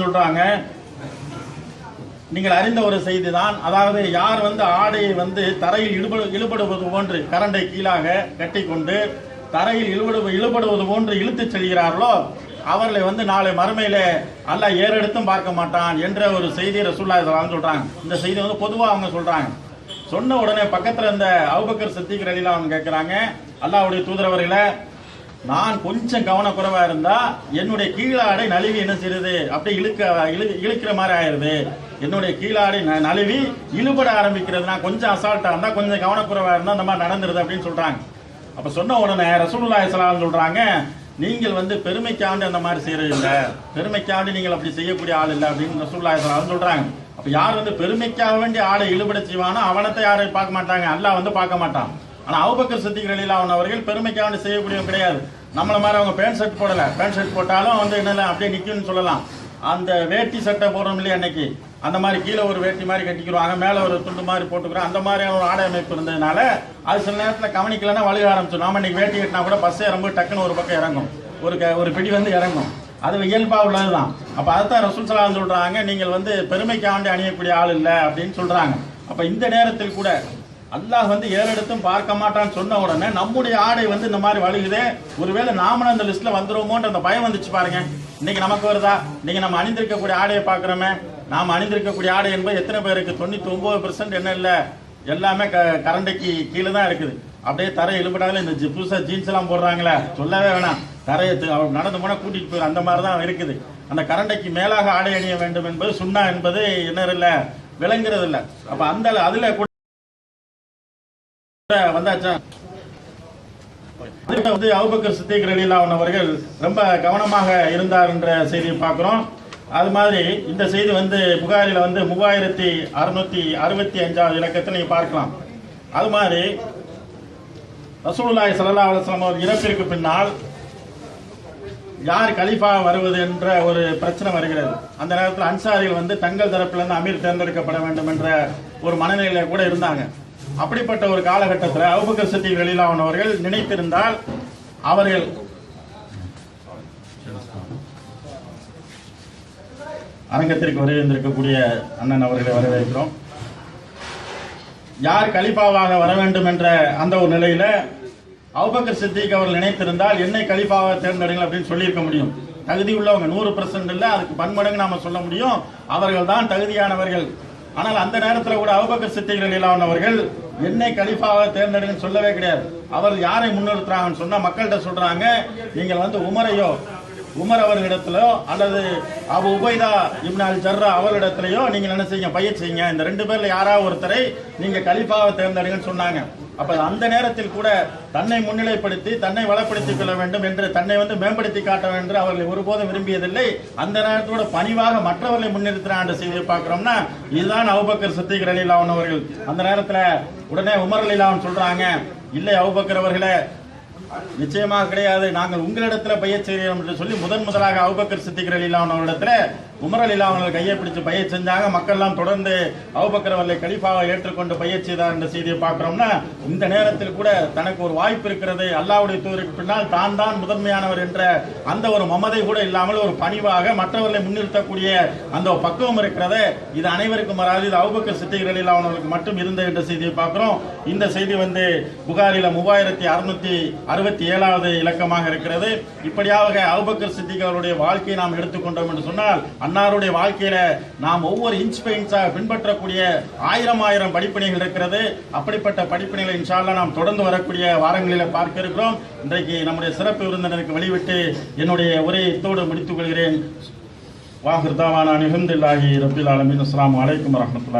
சொல்றாங்க, நீங்கள் அறிந்த ஒரு செய்தி தான். அதாவது யார் ஆடையை தரையில் இழுபடுவது போன்று கரண்டை கீழாக கட்டிக்கொண்டு தரையில் இழுபடுவது போன்று இழுத்துச் செல்கிறார்களோ அவர்களை நாளை மறுமையில அல்லாஹ் ஏறெடுத்தும் பார்க்க மாட்டான் என்ற ஒரு செய்தியை ரசூலுல்லாஹி ஸல்லல்லாஹு அலைஹி வஸல்லம் சொல்றாங்க. இந்த செய்தி பொதுவா அவங்க சொல்றாங்க. சொன்ன உடனே பக்கத்துல இருந்த அபூபக்கர் சித்திக் ரலியல்லாஹு அன்ஹு கேட்கிறாங்க, அல்லாஹ்வுடைய தூதர் அவர்களே, நான் கொஞ்சம் கவனக்குறைவா இருந்தா என்னுடைய கீழாடை நழுவி என்ன செய்யுது, அப்படியே இழுக்கிற மாதிரி ஆயிருது. என்னுடைய கீழாடை நழுவி இழுபட ஆரம்பிக்கிறது. நான் கொஞ்சம் அசால்ட்டா இருந்தா, கொஞ்சம் கவனக்குறைவா இருந்தா அந்த மாதிரி நடந்துருது அப்படின்னு சொல்றாங்க. அப்ப சொன்ன உடனே ரசூலுல்லாஹி ஸல்லல்லாஹு அலைஹி வஸல்லம் சொல்றாங்க, நீங்கள் பெருமைக்காண்டி அந்த மாதிரி செய்யறது இல்ல, பெருமைக்காண்டி நீங்கள் அப்படி செய்யக்கூடிய ஆள் இல்லை அப்படின்னு ரசூலுல்லாஹி ஸல்லல்லாஹு அலைஹி வஸல்லம் சொல்றாங்க. அப்ப யார் பெருமைக்காக வேண்டி ஆடை இழுபட செய்வானோ அவனத்தை யாரையும் பார்க்க மாட்டாங்க, அல்லாஹ் பார்க்க மாட்டான். ஆனா அபூபக்கர் சித்திக் ரலியல்லாஹு அன்ஹு அவர்கள் பெருமைக்காக செய்யக்கூடியவங்க கிடையாது. நம்மள மாதிரி அவங்க பேண்ட் ஷர்ட் போடல, பேண்ட் ஷர்ட் போட்டாலும் என்னல அப்படியே நிக்கும்னு சொல்லலாம். அந்த வேட்டி சட்டை போடுறோம் இல்லையா அன்னைக்கு, அந்த மாதிரி கீழே ஒரு வேட்டி மாதிரி கட்டிக்கிறோம், மேல ஒரு துண்டு மாதிரி போட்டுக்கிறோம். அந்த மாதிரியான ஒரு ஆடை அமைப்பு இருந்ததுனால அது சில நேரத்தில் கவனிக்கலன்னா வழுக ஆரம்பிச்சோம். நாம இன்னைக்கு வேட்டி கட்டினா கூட பஸ் ஏறும்போது டக்குன்னு ஒரு பக்கம் இறங்கும், ஒரு பிடி இறங்கும். அது இயல்பா உள்ளதுதான். அப்ப அதைத்தான் ரசூல் ஸல்லல்லாஹு அலைஹி வஸல்லம் சொல்றாங்க, நீங்கள் பெருமைக்காண்டி அணியக்கூடிய ஆள் இல்லை அப்படின்னு சொல்றாங்க. அப்ப இந்த நேரத்தில் கூட அல்லாஹ் ஏறெடுத்தும் பார்க்க மாட்டான்னு சொன்ன உடனே நம்முடைய ஆடை இந்த மாதிரி வழுகுதே, ஒருவேளை நாம அந்த லிஸ்ட்ல வந்துருவோமோன்ற அந்த பயம் வந்துச்சு பாருங்க. இன்னைக்கு நமக்கு வருதா? இன்னைக்கு நம்ம அணிந்திருக்கக்கூடிய ஆடையை பாக்குறோமே, நாம அணிந்திருக்கக்கூடிய ஆடை என்பது எத்தனை பேருக்கு 99% என்ன இல்ல, எல்லாமே கரண்டைக்கு கீழே தான் இருக்குது. அப்படியே தரை இழுபடாத இந்த புதுசா ஜீன்ஸ் எல்லாம் போடுறாங்களே, சொல்லவே வேணாம். தரையை நடந்து போனா கூட்டிட்டு போயிடும், அந்த மாதிரி தான் இருக்குது. அந்த கரண்டைக்கு மேலாக ஆடை அணிய வேண்டும் என்பது சுன்னா என்பது என்ன இல்ல, விளங்குறது இல்ல. அப்ப அதுல கூட வந்தாச்சா அபூபக்கர் சித்திக் ரலியல்லாஹு அன்ஹு அவர்கள் ரொம்ப கவனமாக இருந்தார் என்ற செய்தியை பார்க்கிறோம். அது மாதிரி இந்த செய்தி புகாரில 3665 இலக்கத்தில் நீங்க பார்க்கலாம். அது மாதிரி ரசூலுல்லாஹி ஸல்லல்லாஹு அலைஹி வஸல்லம் அவர்கள் இறப்பிற்கு பின்னால் யார் கலீஃபா வருவது என்ற ஒரு பிரச்சனை வருகிறது. அந்த நேரத்தில் அன்சாரிகள் தங்கள் தரப்பிலிருந்து அமீர் தேர்ந்தெடுக்கப்பட வேண்டும் என்ற ஒரு மனநிலையில கூட இருந்தாங்க. அப்படிப்பட்ட ஒரு காலகட்டத்தில் அபூபக்கர் சித்திக் ரலியல்லாஹு அன்ஹு அவர்கள் நினைத்திருந்தால் அவர்கள் அரங்கத்திற்கு வருகின்றிருக்கக்கூடிய அண்ணன் அவர்களை வரவேற்கிறோம். யார் கலீஃபாவாக வர வேண்டும் என்ற அந்த ஒரு நிலையில அபூபக்கர் சித்திக் அவர்கள் நினைத்திருந்தால் என்னை கலீஃபாவாக தேர்ந்தெடுங்கள் அப்படின்னு சொல்லியிருக்க முடியும். தகுதி உள்ளவங்க 100% இல்ல, அதுக்கு பன்மடங்கு நாம சொல்ல முடியும், அவர்கள் தான் தகுதியானவர்கள். ஆனால் அந்த நேரத்தில் கூட அபூபக்கர் சித்திக் ரலியல்லாஹு அன்ஹு அவர்கள் என்னை கலீஃபாவை தேர்ந்தெடுங்கன்னு சொல்லவே கிடையாது. அவர் யாரை முன்னிறுத்துறாங்கன்னு சொன்னா மக்கள்கிட்ட சொல்றாங்க, நீங்கள் உமர் அவர்களிடத்திலோ அல்லது அபு உபைதா இப்னு அல் ஜர்ரா அவர்களிடத்திலேயோ நீங்கள் என்ன செய்யுங்க, பையச் செய்யுங்க, இந்த 2 பேர்ல யாராவது ஒருத்தரை நீங்க கலீஃபாவை தேர்ந்தெடுங்கன்னு சொன்னாங்க. அப்ப அந்த நேரத்தில் கூட தன்னை முன்னிலைப்படுத்தி தன்னை வளப்படுத்திக் கொள்ள வேண்டும் என்று தன்னை மேம்படுத்தி காட்ட வேண்டும் அவர்களை ஒருபோதும் விரும்பியதில்லை. அந்த நேரத்தோட பணிவாக மற்றவர்களை முன்னிறுத்தின செய்தியை பார்க்கிறோம்னா இதுதான் அபூபக்கர் சித்திக் ரலியல்லாஹு அன்ஹு அவர்கள். அந்த நேரத்துல உடனே உமர் ரலியல்லாஹு அன்ஹு சொல்றாங்க, இல்லை அபூபக்கர் அவர்களே, நிச்சயமாக கிடையாது, நாங்கள் உங்களிடத்துல பையச் செய்கிறோம் என்று சொல்லி முதலாக அபூபக்கர் சித்திக் ரலியல்லாஹு அன்ஹு அவர்களிடத்துல உமர் ரலியல்லாஹு அன்ஹு கையை பிடிச்சு பையச் செஞ்சாங்க. மக்கள் எல்லாம் தொடர்ந்து அபூபக்கர் அவர்களை கலீஃபாவை ஏற்றுக்கொண்டு பையச் செய்தார் என்ற செய்தியை பார்க்கிறோம்னா இந்த நேரத்தில் கூட தனக்கு ஒரு வாய்ப்பு இருக்கிறது, அல்லாஹ்வுடைய தூதருக்கு பின்னால் தான் முதன்மையானவர் என்ற அந்த ஒரு மமதை கூட இல்லாமல் ஒரு பணிவாக மற்றவர்களை முன்னிறுத்தக்கூடிய அந்த பக்குவம் இருக்கிறது. இது அனைவருக்கும் வராது, இது அபூபக்கர் சித்திக் ரலியல்லாஹு அன்ஹு அவர்களுக்கு மட்டும் இருந்தது என்ற செய்தியை பார்க்கிறோம். இந்த செய்தி புகாரில 3667வது இலக்கமாக இருக்கிறது. இப்படியாக அபூபக்கர் சித்திக் அவருடைய வாழ்க்கையை நாம் எடுத்துக்கொண்டோம் என்று சொன்னால் அன்னாருடைய வாழ்க்கையில நாம் ஒவ்வொரு இன்ச் பை இன்ச்சாக பின்பற்றக்கூடிய ஆயிரம் படிப்பினைகள் இருக்கிறது. அப்படிப்பட்ட படிப்பினைகளை இன்ஷா அல்லாஹ் நாம் தொடர்ந்து வரக்கூடிய வாரங்களில் பார்க்க இருக்கிறோம். இன்றைக்கு நம்முடைய சிறப்பு விருந்தினருக்கு வெளிவிட்டு என்னுடைய உரையை இத்தோடு முடித்துக் கொள்கிறேன். வாஹிர் தாவானா அல்ஹம்துலில்லாஹி ரப்பில் ஆலமீன். அஸ்ஸலாமு அலைக்கும் வரஹ்மத்துல்லாஹி.